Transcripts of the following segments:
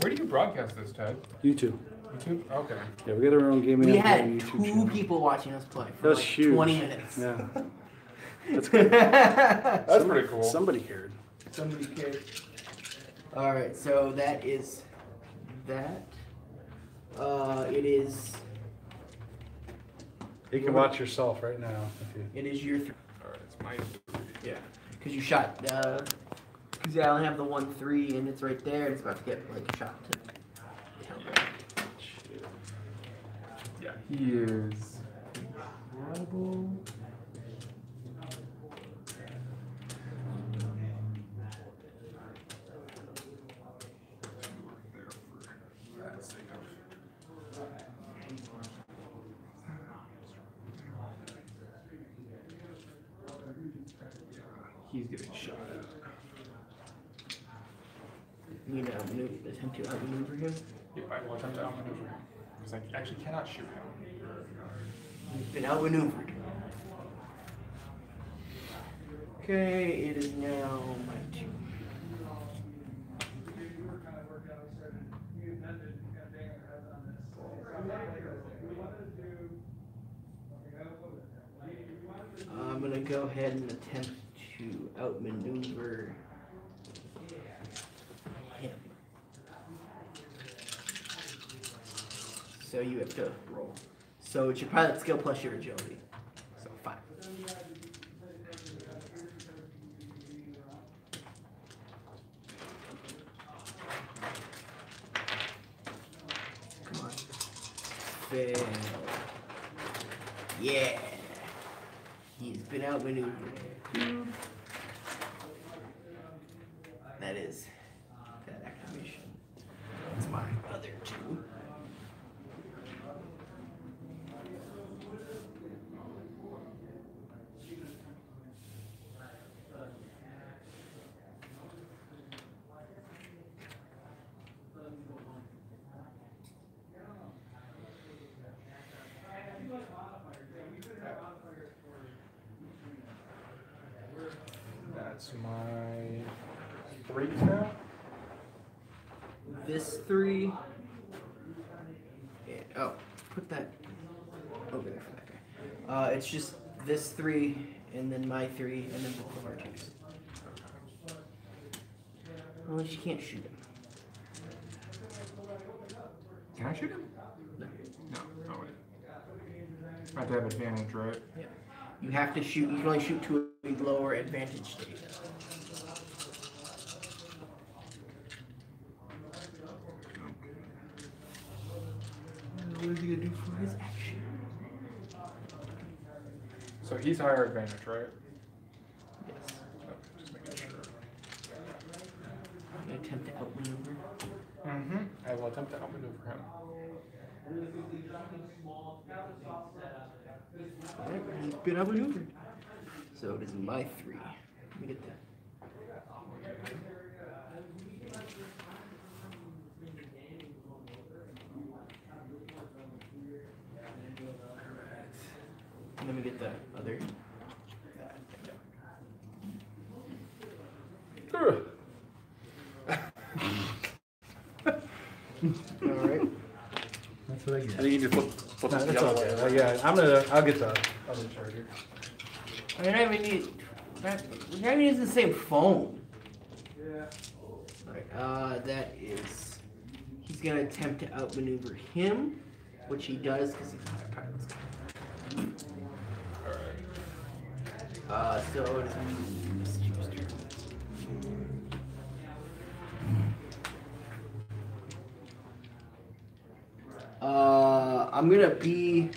Where do you broadcast this, Ted? YouTube. YouTube? Okay. Yeah, we got our own gaming. We had YouTube 2 channel. people watching us play for That was like huge. 20 minutes. Yeah. That's good. That's pretty cool. Somebody cared. Somebody cared. Alright, so that is that. It is. You can watch yourself right now. If you... It is your 3. Alright, it's my 3. Yeah. Because you shot. Because I only have the 1-3 and it's right there and it's about to get like a shot to. Yeah, he is incredible. He's getting shot at. You know, attempt to outmaneuver him. Yeah, I will attempt to outmaneuver him. Because I actually cannot shoot him. He's been outmaneuvered. Okay, it is now my turn. I'm gonna go ahead and attempt to outmaneuver him. So you have to roll. So it's your pilot skill plus your agility. So 5. Come on. Fail. Yeah. He's been outmaneuvered. That is that activation. That's my other 2. That's my 3 now. This 3. And, oh, put that over there for that guy. It's just this 3, and then my 3, and then both of our 2s. Unless you can't shoot him. Can I shoot him? No. No. Oh, wait. I have to have advantage, right? Yeah. You have to shoot. You can only shoot to a lower advantage state. What is he gonna do for his action? So he's higher advantage, right? Yes. Okay, just making sure. I'm gonna attempt to outmaneuver. Mm-hmm. I will attempt to outmaneuver him. Alright, he's been outmaneuvered. So it is my 3. Let me get that. Let me get the other. Alright. That's what I get. I think you just flip No, this that's the all other way. good. Yeah, I'll get the other charger. I mean, we're not even using the same phone. Yeah. Alright, that is. He's gonna attempt to outmaneuver him, which he does because he's not a pilot. So it is Mr. turn. I'm gonna be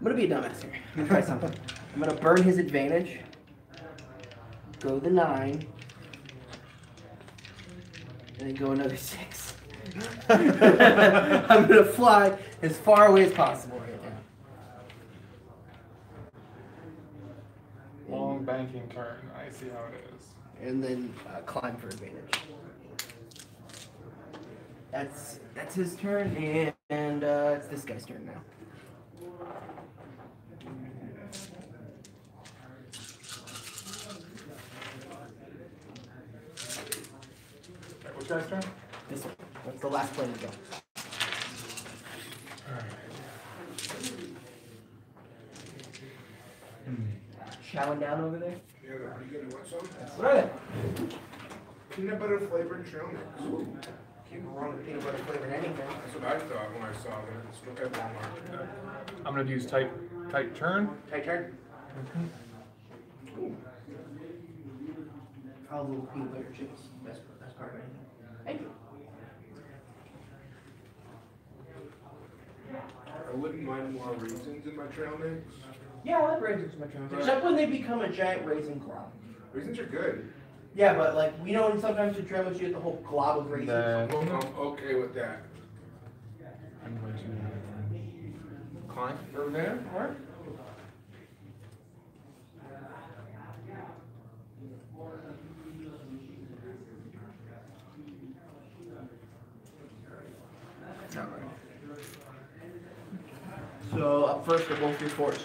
a dumbass here. I'm gonna try something. I'm gonna burn his advantage. Go the 9. And then go another 6. I'm gonna fly as far away as possible right now. Long banking turn. I see how it is. And then climb for advantage. That's his turn, and it's this guy's turn now. That was Which guy's turn? This one. That's the last plane to go. Chowing down over there? Yeah, they're pretty good. You want some? What are they? Peanut butter flavored trail mix. Can't go wrong with peanut butter flavored anything. That's what I thought when I saw them at Walmart. I'm gonna use type turn. Tight turn. Ooh. All little peanut butter chips. Best part of anything. Thank you. I wouldn't mind more raisins in my trail mix. Yeah, I like raisins in my trail mix. Except when they become a giant raisin glob. Raisins are good. Yeah, but like, you know, when sometimes in trail mix you get the whole glob of raisins. Then I'm okay with that. I'm going to climb over there. Alright. So up first are both your fours.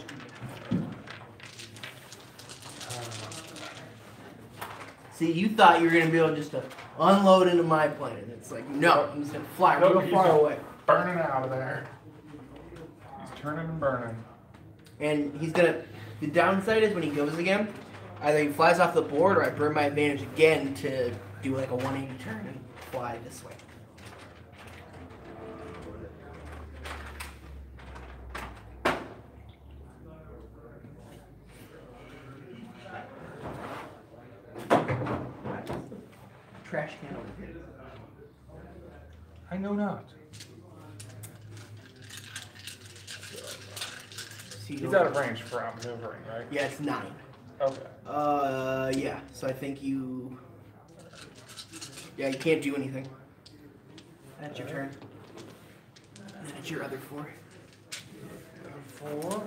See, you thought you were gonna be able just to unload into my plane, and it's like, no, I'm just gonna fly real He's far away. burning out of there. He's turning and burning. And he's gonna. The downside is when he goes again, either he flies off the board, or I burn my advantage again to do like a 180 turn and fly this way. Trash can over here. I know not. See, He's out of range for outmaneuvering, right? Yeah, it's 9. Okay. Yeah. So I think you. Yeah, you can't do anything. That's your turn. And then it's your other 4. 4.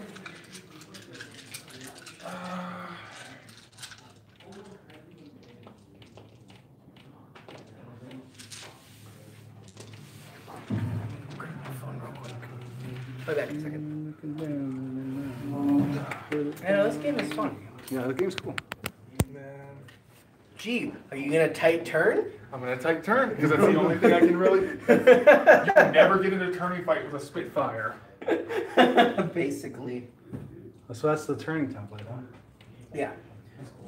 Play back in a second. I know, this game is fun. Yeah, the game's cool. Gee, are you gonna tight turn? I'm gonna type turn because that's the only thing I can really. You can never get into a turning fight with a Spitfire. Basically. So that's the turning template, huh? Yeah.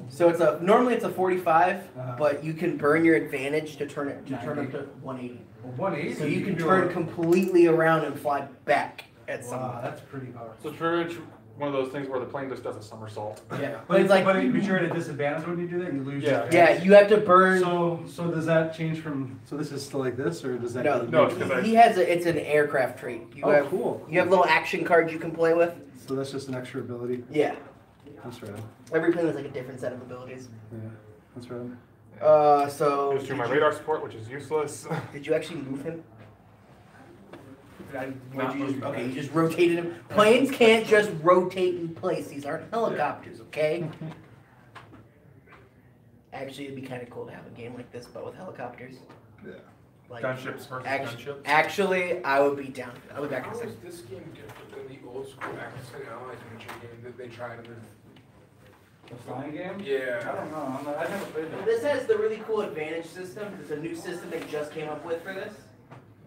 So it's normally it's a 45, but you can burn your advantage to turn it to 180. Well, 180. So you can turn completely around and fly back at Wow, someone. that's pretty powerful. So it's very much one of those things where the plane just does a somersault. Yeah. But it's like but you're at a disadvantage when you do that. You lose. Yeah. your yeah, you have to burn. So does that change from? So this is still like this, or does that? No, No, it's 'cause he has it's an aircraft trait. You Oh, have cool. you have little action cards you can play with. So that's just an extra ability. Yeah. That's right. Every plane has like a different set of abilities. Yeah, that's right. So Goes through my radar support, which is useless. did you actually move him? Not moving. Okay, you just rotated him. Planes can't just rotate in place. These aren't helicopters, okay? Actually, it'd be kind of cool to have a game like this, but with helicopters. Yeah. Like, Gunships versus gunships. Actually, I would be down. I'll be back in a How is second. this game different than the old school Axis and Allies miniature game that they tried in The flying game? the... I Yeah. don't know. I never played that. This has the really cool advantage system. It's a new system they just came up with for this.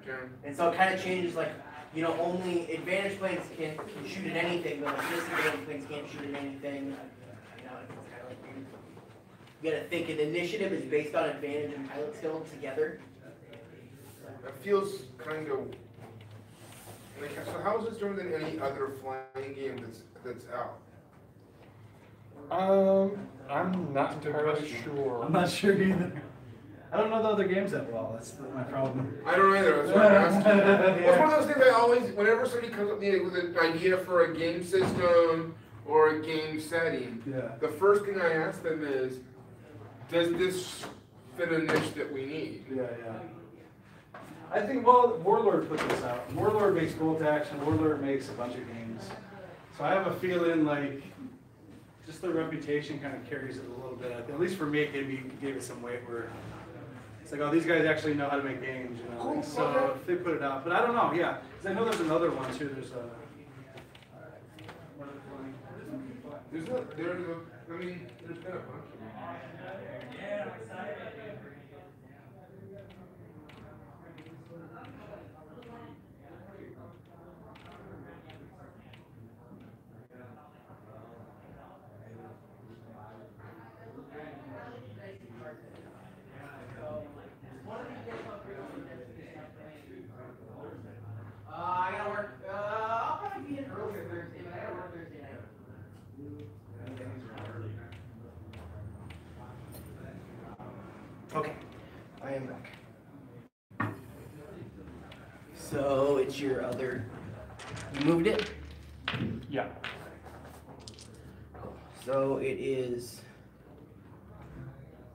Okay. And so it kind of changes, like, you know, only advantage planes can shoot at anything, but like disadvantage planes can't shoot at anything. You know, it's kind of like weird. You gotta think an initiative is based on advantage and pilot skill together. That feels kind of... Like, so how is this different than any other flying game that's out? I'm not entirely sure. I'm not sure either. I don't know the other games that well. That's my problem. I don't either, that's why I'm asking. Well, it's one of those things I always, whenever somebody comes up with an idea for a game system or a game setting, Yeah. the first thing I ask them is, does this fit a niche that we need? Yeah. I think, well, Warlord put this out. Warlord makes bolt action. Warlord makes a bunch of games. So I have a feeling like just the reputation kind of carries it a little bit. At least for me, it gave it some weight where it's like, oh, these guys actually know how to make games, you know. Cool. So Okay. if they put it out, but I don't know, yeah. Because I know there's another one too. There's a. There's been a bunch. So it's your other. You moved it. Yeah. So it is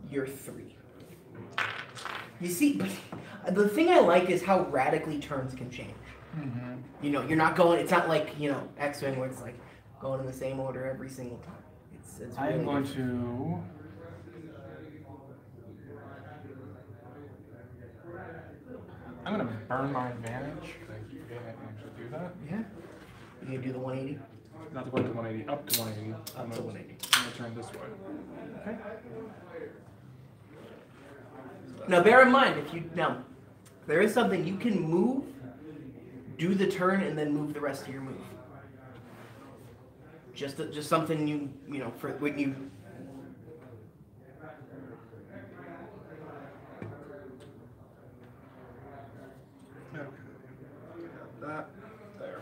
your 3. You see, the thing I like is how radically turns can change. Mm-hmm. You know, you're not going. It's not like X-Wing where it's like going in the same order every single time. It's I am really going different. to. I'm going to burn my advantage because I keep forgetting I can actually do that. Yeah. You gonna do the 180? Not to go to 180, up to 180. Up to 180. I'm going to turn this way. Okay. Now bear in mind, there is something you can move, do the turn, and then move the rest of your move. Just something you know for when you. That there.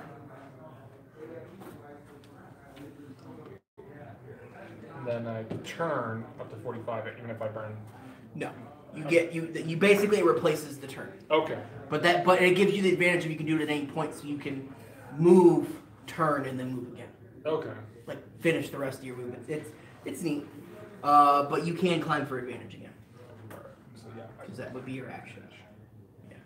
Then I turn up to 45 even if I burn. No, you basically it replaces the turn. Okay. But it gives you the advantage if you can do it at any point, so you can move, turn, and then move again. Okay. Like finish the rest of your movement. It's neat. But you can climb for advantage again. Alright. So yeah. Because that would be your action. Yeah.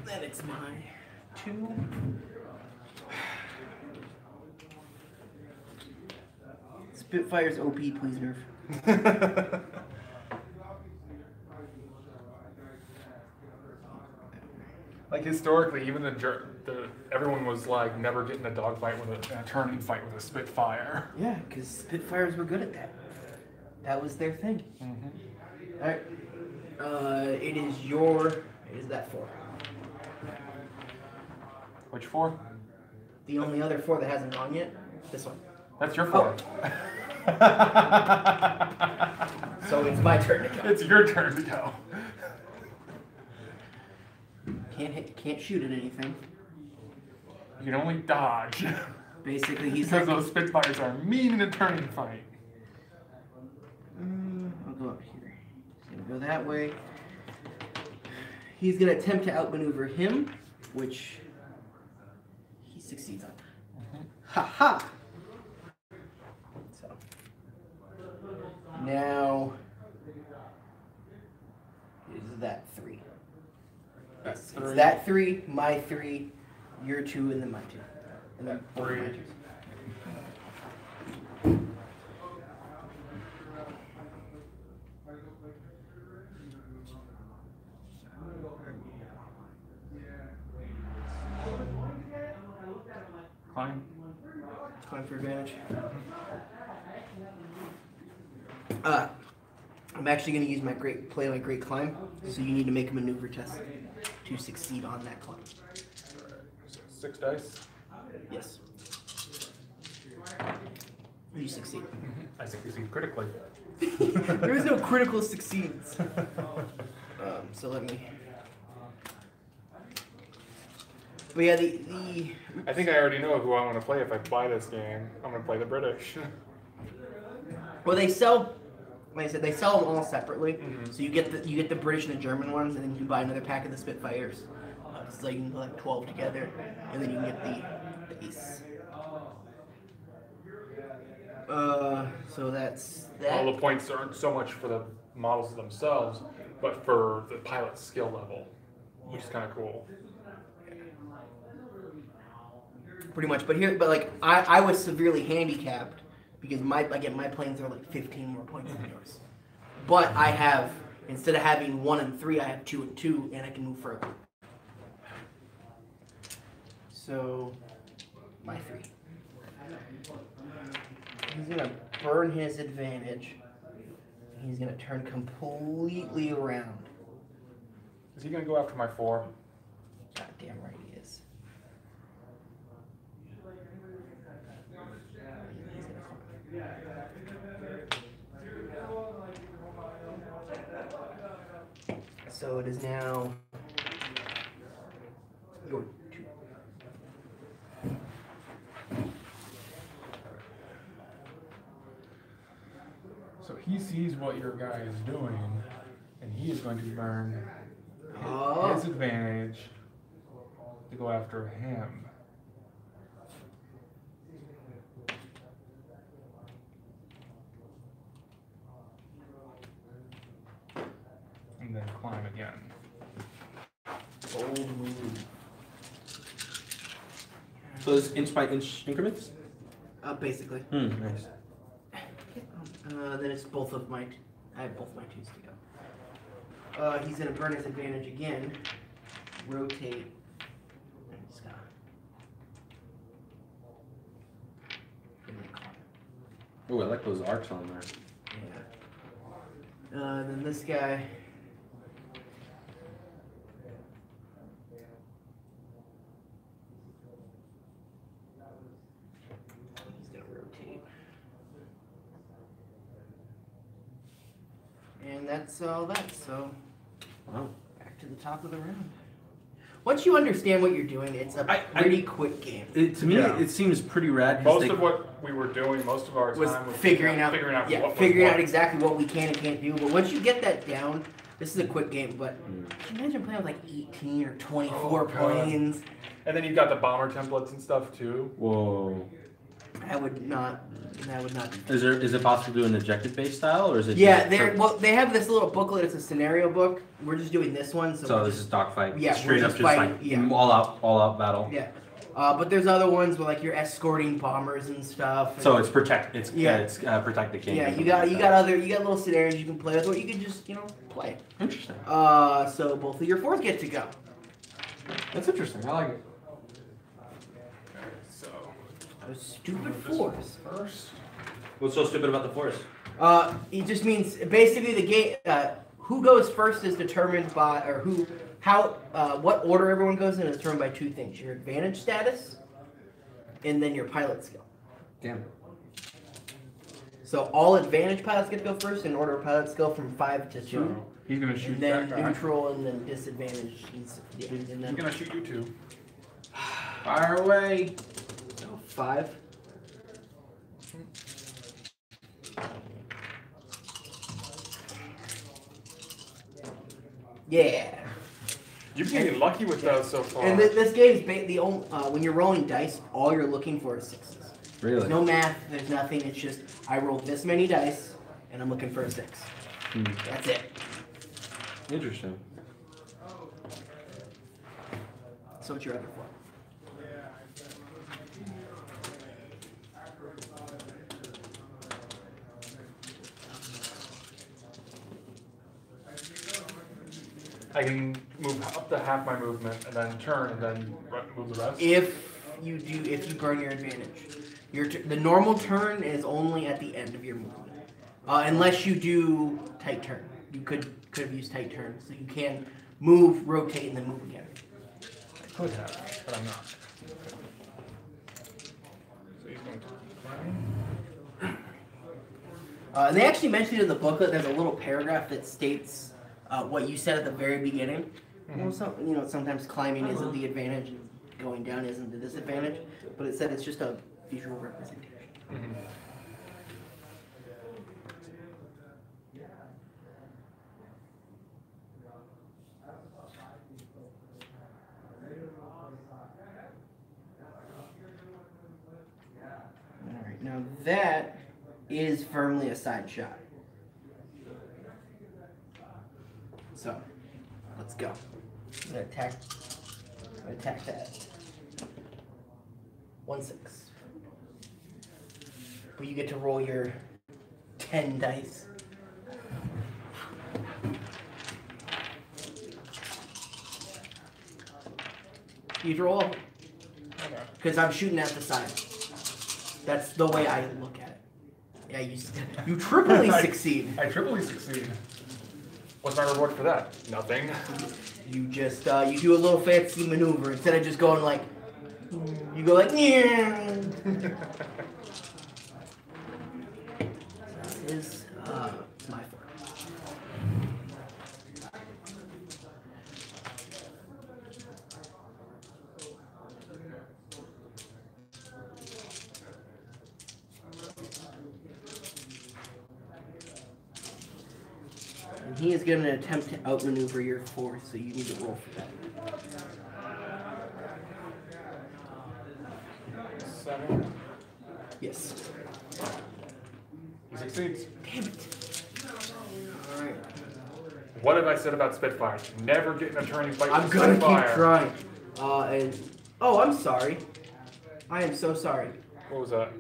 Then it's my 2. Spitfire's OP, please nerf. Like historically, even everyone was like never getting a dogfight with a turning fight with a Spitfire. Yeah, because Spitfires were good at that. That was their thing. Mm-hmm. Alright. It is that 4. Which 4? The only other 4 that hasn't gone yet? This one. That's your 4. So it's my turn to go. It's your turn to go. Can't shoot at anything. You can only dodge. Basically, he's Because like, those Spitfires are mean in a turning fight. I'll go up here. He's gonna go that way. He's gonna attempt to outmaneuver him, which he succeeds on. Ha ha! So now is that 3. It's that 3, my 3, your 2, and then my 2. And then 3. my 2s. Climb. Climb for advantage. I'm actually going to use my great climb, so you need to make a maneuver test to succeed on that climb. So 6 dice. Yes. You succeed. I succeed critically. There is no critical succeeds. So let me. But yeah, I think I already know who I want to play if I buy this game. I'm going to play the British. Well, they sell. Like I said, they sell them all separately. Mm-hmm. So you get the British and the German ones, and then you can buy another pack of the Spitfires. So you can collect 12 together, and then you can get the ace. So that's that. All the points aren't so much for the models themselves, but for the pilot's skill level, which is kind of cool. Pretty much, but like I was severely handicapped because my planes are like 15 more points than yours. But I have, instead of having 1 and 3, I have 2 and 2, and I can move further. So my 3. He's gonna burn his advantage. He's gonna turn completely around. Is he going to go after my 4? God damn right he is. So it is now your 2. So he sees what your guy is doing, and he is going to burn Oh. his advantage to go after him. And then climb again. Bold move. So it's inch by inch increments? Basically. Nice. Then it's both of my. I have both my 2s to go. He's gonna burn his advantage again. Rotate. And just gotta- and then climb. Oh, I like those arcs on there. Yeah. Then this guy. He's gonna rotate. And that's all that, so Wow. back to the top of the round. Once you understand what you're doing, it's a pretty quick game. To me, Yeah. it seems pretty rad. 'cause Most they- of what we were doing, most of our Was time was figuring out figuring out out exactly what we can and can't do. But once you get that down, this is a quick game. But can you imagine playing with like 18 or 24 Oh, God. planes? And then you've got the bomber templates and stuff too. Whoa. I would not. That would not. Be Is it possible to do an objective based style or is it? Yeah, just they have this little booklet. It's a scenario book. We're just doing this one. So, So we're this is dogfight. Yeah, Straight we're up, just just fighting, like yeah. all out battle. yeah. But there's other ones where like you're escorting bombers and stuff. And So it's protect. It's protect the king. yeah, you got little scenarios you can play with, or you can just play. Interesting. So both of your 4s get to go. That's interesting. I like it. So Those stupid 4s. first. What's so stupid about the force? It just means basically the game. Who goes first is determined by, or what order everyone goes in is determined by 2 things: your advantage status, and then your pilot skill. Damn. So all advantage pilots get to go first in order of pilot skill from 5 to 2. So he's gonna shoot And then that guy. neutral, and then disadvantage. And He's then gonna shoot you too. Fire away. 5. Yeah. You've been getting lucky with those so far. And this game's the only when you're rolling dice, all you're looking for is 6s. Really? There's no math. There's nothing. It's just I rolled this many dice, and I'm looking for a 6. That's it. Interesting. So what's your other 4? I can move up to half my movement and then turn and then move the rest. If you burn your advantage, the normal turn is only at the end of your movement, unless you do tight turn. You could have used tight turn, so you can move, rotate, and then move again. I could have, but I'm not. So he's going to climb. And they actually mentioned in the booklet. There's a little paragraph that states what you said at the very beginning. Well, sometimes climbing isn't the advantage, and going down isn't the disadvantage. But it said it's just a visual representation. All right, now that is firmly a side shot. So, let's go. I'm gonna attack that. 1-6. But you get to roll your 10 dice. You roll. Because I'm shooting at the side. That's the way I look at it. Yeah, you triply succeed. I triply succeed. What's my reward for that? Nothing. You just you do a little fancy maneuver instead of just going like you go like yeah. That is my fault. He is going to attempt to outmaneuver your force, so you need to roll for that. 7. Yes. He succeeds. Damn it. Alright. What have I said about Spitfire? Never get in a turning fight I'm with gonna Spitfire. keep trying. Oh, I'm sorry. I am so sorry. What was that?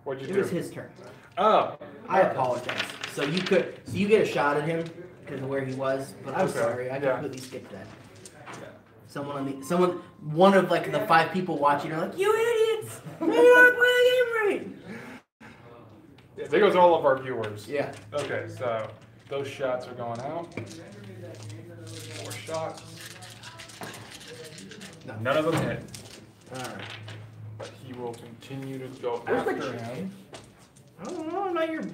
What'd you It do? was his turn. Oh. I apologize. So you get a shot at him because of where he was, but I'm Okay, sorry. I yeah. completely skipped that. One of like the 5 people watching are like, you idiots! You don't play the game right. Yeah, there goes all of our viewers. Yeah. Okay, so those shots are going out. 4 shots. No. None of them hit. Alright. But he will continue to go Where's my after chick? him. I don't know,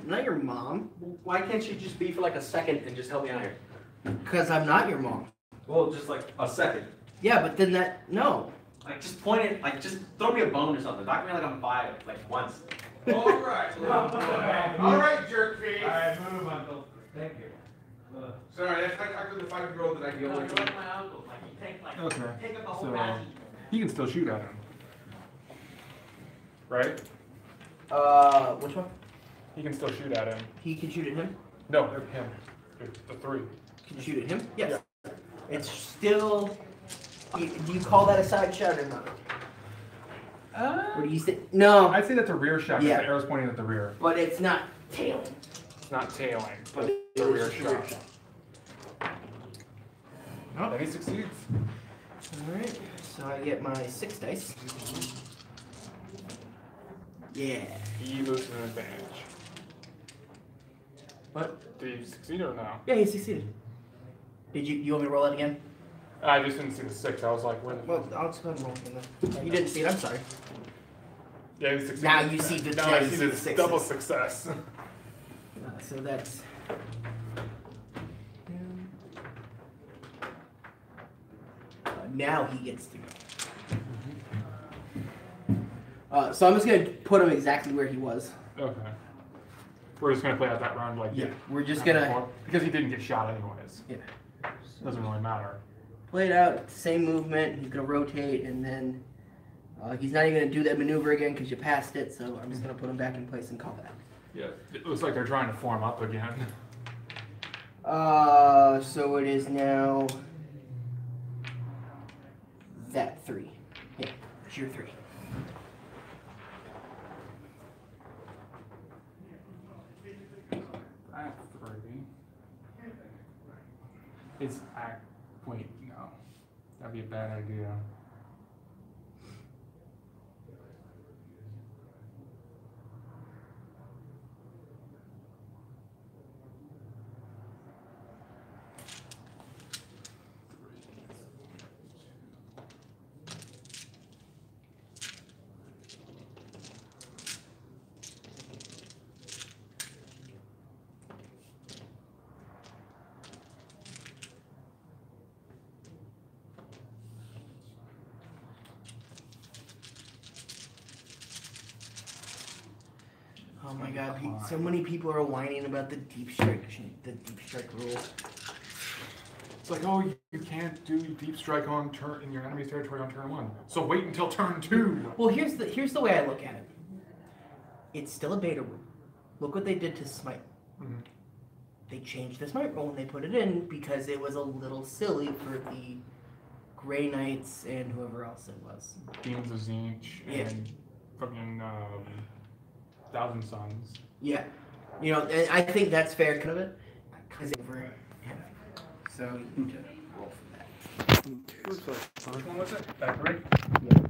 not your mom. Why can't you just be for like a second and just help me out here? Because I'm not your mom. Well, just like a second. Yeah, but then no. Like just point it, like just throw me a bone or something. Knock me like I'm 5, like once. Alright. Alright, jerk face. Alright, move, Uncle. Thank you. Sorry, that's like after the 5-year-old that I deal with. my uncle. Like you take Okay. take up the So he can still shoot at him. Right? Which one? He can still shoot at him. He can shoot at him? No, him. The 3. Can shoot at him? Yes. It's still. Do you call that a side shot or not? Or do you say no? I'd say that's a rear shot because Yeah. the arrow's pointing at the rear. But it's not tailing. It's not tailing, but It it's a rear is a shot. Oh. Then he succeeds. Alright, so I get my 6 dice. Yeah. He loses an advantage. What? Did he succeed or no? Yeah, he succeeded. Did you want me to roll that again? I just didn't see the 6. I was like, when? Well, I'll just go ahead and roll it then. You didn't see it, I'm sorry. Yeah, he succeeded. Now you see the- Now now I you see see the the sixes. double success. So that's. Now he gets to go. So I'm just gonna put him exactly where he was. Okay. We're just gonna play out that round like We're just gonna because he didn't get shot anyways. Yeah. Doesn't really matter. play it out. Same movement. He's gonna rotate, and then he's not even gonna do that maneuver again because you passed it. So I'm just gonna put him back in place and call back. Yeah. It looks like they're trying to form up again. So it is now that 3. Yeah, it's your 3. I have 3. It's wait, no. That'd be a bad idea. Oh my God! So many people are whining about the deep strike rule. It's like, oh, you can't do deep strike on turn in your enemy's territory on turn 1. So wait until turn 2. Well, here's the way I look at it. It's still a beta rule. Look what they did to Smite. Mhm. They changed the Smite rule and they put it in because it was a little silly for the Grey Knights and whoever else it was. Demons of Zinch Yeah. and fucking Thousand Suns. Yeah, you know, and I think that's fair, kind of it. Because so you need to roll for that. First one was it? That 3? Yeah.